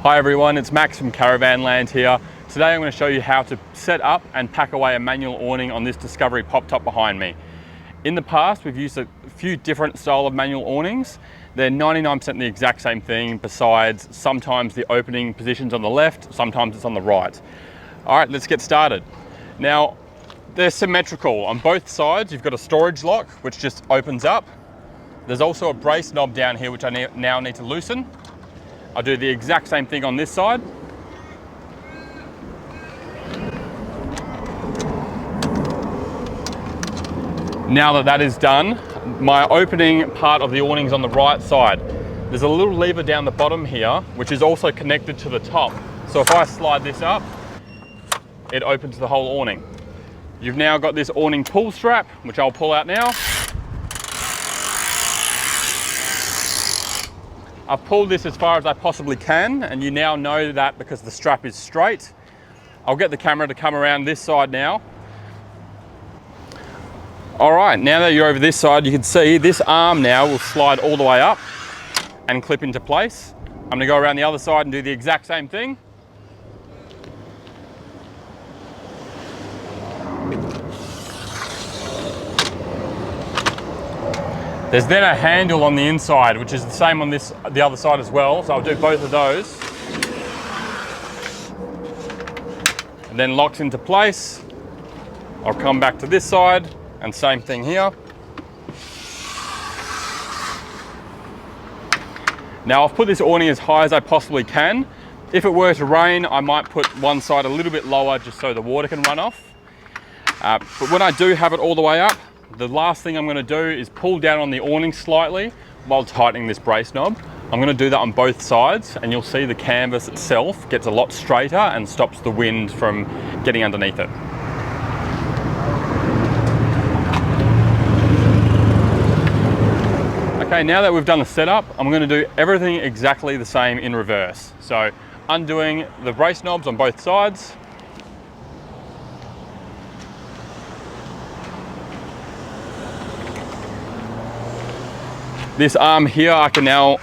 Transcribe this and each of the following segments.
Hi everyone, it's Max from Caravanland here. Today I'm going to show you how to set up and pack away a manual awning on this Discovery pop top behind me. In the past we've used a few different style of manual awnings. They're 99% the exact same thing, besides sometimes the opening position's on the left, sometimes it's on the right. Alright, let's get started. Now they're symmetrical. On both sides you've got a storage lock which just opens up. There's also a brace knob down here which I now need to loosen. I'll do the exact same thing on this side. Now that that is done, my opening part of the awning is on the right side. There's a little lever down the bottom here, which is also connected to the top. So if I slide this up, it opens the whole awning. You've now got this awning pull strap, which I'll pull out now. I've pulled this as far as I possibly can, and you now know that because the strap is straight. I'll get the camera to come around this side now. All right, now that you're over this side, you can see this arm now will slide all the way up and clip into place. I'm gonna go around the other side and do the exact same thing. There's then a handle on the inside, which is the same on the other side as well. So I'll do both of those. And then locks into place. I'll come back to this side and same thing here. Now I've put this awning as high as I possibly can. If it were to rain, I might put one side a little bit lower just so the water can run off. But when I do have it all the way up, the last thing I'm going to do is pull down on the awning slightly while tightening this brace knob. I'm going to do that on both sides, and you'll see the canvas itself gets a lot straighter and stops the wind from getting underneath it. Okay, now that we've done the setup, I'm going to do everything exactly the same in reverse. So undoing the brace knobs on both sides. This arm here I can now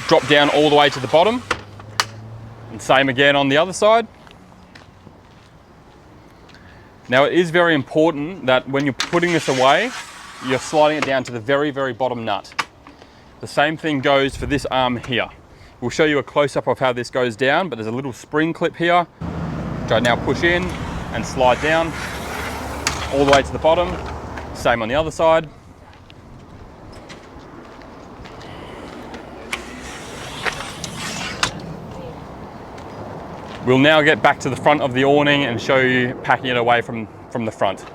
drop down all the way to the bottom, and same again on the other side. Now it is very important that when you're putting this away, you're sliding it down to the very, very bottom nut. The same thing goes for this arm here. We'll show you a close-up of how this goes down, but there's a little spring clip here, which I now push in and slide down all the way to the bottom. Same on the other side. We'll now get back to the front of the awning and show you packing it away from the front.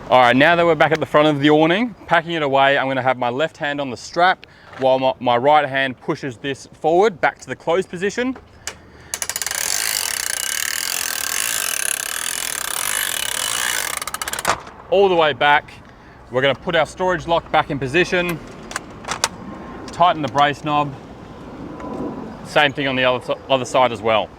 All right, now that we're back at the front of the awning, packing it away, I'm gonna have my left hand on the strap while my right hand pushes this forward back to the closed position. All the way back. We're gonna put our storage lock back in position, tighten the brace knob, same thing on the other side as well.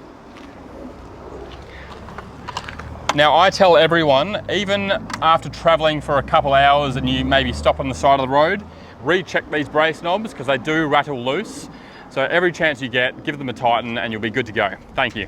Now I tell everyone, even after traveling for a couple hours and you maybe stop on the side of the road, recheck these brace knobs because they do rattle loose. So every chance you get, give them a tighten and you'll be good to go. Thank you.